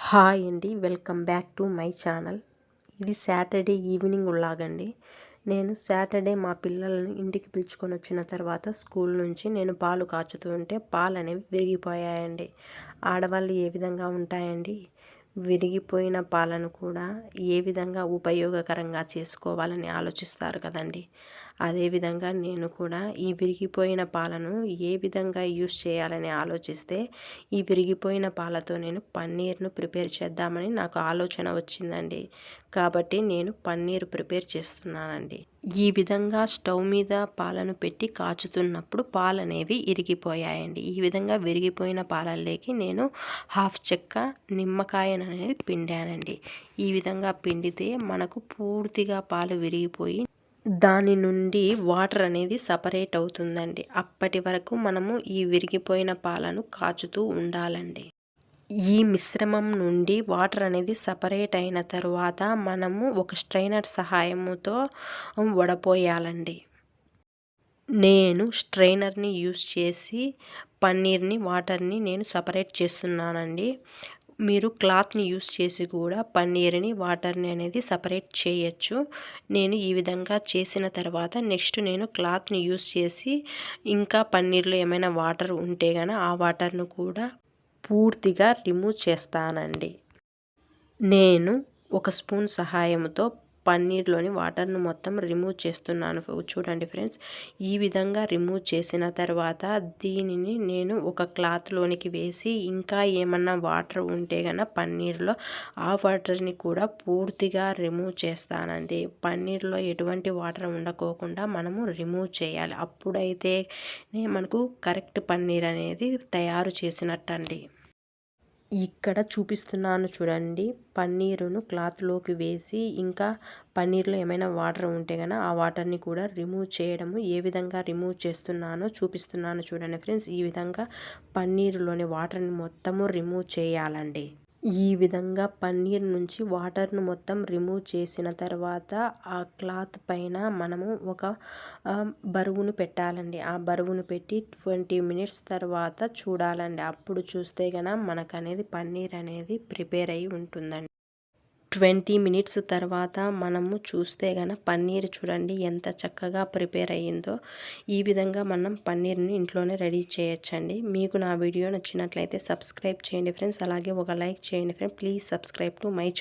Hi అండి, welcome back to my channel. ఇది Saturday evening వ్లాగండి. నేను సాటర్డే మా పిల్లలను ఇంటికి పిలుచుకొని వచ్చిన తర్వాత స్కూల్ నుంచి నేను పాలు కాచుతూ ఉంటే పాలు అనేవి విరిగిపోయాయండి. ఆడవాళ్ళు ఏ విధంగా ఉంటాయండి, విరిగిపోయిన పాలను కూడా ఏ విధంగా ఉపయోగకరంగా చేసుకోవాలని ఆలోచిస్తారు కదండి. అదేవిధంగా నేను కూడా ఈ విరిగిపోయిన పాలను ఏ విధంగా యూస్ చేయాలని ఆలోచిస్తే ఈ విరిగిపోయిన పాలతో నేను పన్నీర్ను ప్రిపేర్ చేద్దామని నాకు ఆలోచన వచ్చిందండి. కాబట్టి నేను పన్నీర్ ప్రిపేర్ చేస్తున్నానండి. ఈ విధంగా స్టవ్ మీద పాలను పెట్టి కాచుతున్నప్పుడు పాలు అనేవి ఇరిగిపోయాయండి. ఈ విధంగా విరిగిపోయిన పాలల్లోకి నేను హాఫ్ చెక్క నిమ్మకాయ అనేది పిండానండి. ఈ విధంగా పిండితే మనకు పూర్తిగా పాలు విరిగిపోయి దాని నుండి వాటర్ అనేది సపరేట్ అవుతుందండి. అప్పటి వరకు మనము ఈ విరిగిపోయిన పాలను కాచుతూ ఉండాలండి. ఈ మిశ్రమం నుండి వాటర్ అనేది సపరేట్ అయిన తరువాత మనము ఒక స్ట్రైనర్ సహాయముతో వడపోయాలండి. నేను స్ట్రైనర్ని యూస్ చేసి పన్నీర్ని వాటర్ని నేను సపరేట్ చేస్తున్నానండి. మీరు క్లాత్ని యూస్ చేసి కూడా పన్నీర్ని వాటర్ని అనేది సపరేట్ చేయొచ్చు. నేను ఈ విధంగా చేసిన తర్వాత నెక్స్ట్ నేను క్లాత్ని యూస్ చేసి ఇంకా పన్నీర్లో ఏమైనా వాటర్ ఉంటే కనుక ఆ వాటర్ను కూడా పూర్తిగా రిమూవ్ చేస్తానండి. నేను ఒక స్పూన్ సహాయంతో పన్నీర్లోని వాటర్ను మొత్తం రిమూవ్ చేస్తున్నాను. చూడండి ఫ్రెండ్స్, ఈ విధంగా రిమూవ్ చేసిన తర్వాత దీనిని నేను ఒక క్లాత్లోనికి వేసి ఇంకా ఏమన్నా వాటర్ ఉంటే కనుక పన్నీర్లో ఆ వాటర్ని కూడా పూర్తిగా రిమూవ్ చేస్తానండి. పన్నీర్లో ఎటువంటి వాటర్ ఉండకోకుండా మనము రిమూవ్ చేయాలి. అప్పుడైతే మనకు కరెక్ట్ పన్నీర్ అనేది తయారు చేసినట్టండి. ఇక్కడ చూపిస్తున్నాను చూడండి, పన్నీరును క్లాత్లోకి వేసి ఇంకా పన్నీర్లో ఏమైనా వాటర్ ఉంటే కనుక ఆ వాటర్ని కూడా రిమూవ్ చేయడము ఏ విధంగా రిమూవ్ చేస్తున్నానో చూపిస్తున్నాను చూడండి ఫ్రెండ్స్. ఈ విధంగా పన్నీరులోని వాటర్ని మొత్తము రిమూవ్ చేయాలండి. ఈ విధంగా పన్నీర్ నుంచి వాటర్ను మొత్తం రిమూవ్ చేసిన తర్వాత ఆ క్లాత్ పైన మనము ఒక బరువును పెట్టాలండి. ఆ బరువును పెట్టి 20 మినిట్స్ తర్వాత చూడాలండి. అప్పుడు చూస్తే కనుక మనకు అనేది పన్నీర్ అనేది ప్రిపేర్ అయి ఉంటుందండి. 20 మినిట్స్ తర్వాత మనము చూస్తే కనుక పన్నీర్ చూడండి ఎంత చక్కగా ప్రిపేర్ అయ్యిందో. ఈ విధంగా మనం పన్నీర్ని ఇంట్లోనే రెడీ చేయొచ్చండి. మీకు నా వీడియో నచ్చినట్లయితే సబ్స్క్రైబ్ చేయండి ఫ్రెండ్స్. అలాగే ఒక లైక్ చేయండి friends. Please subscribe to my channel.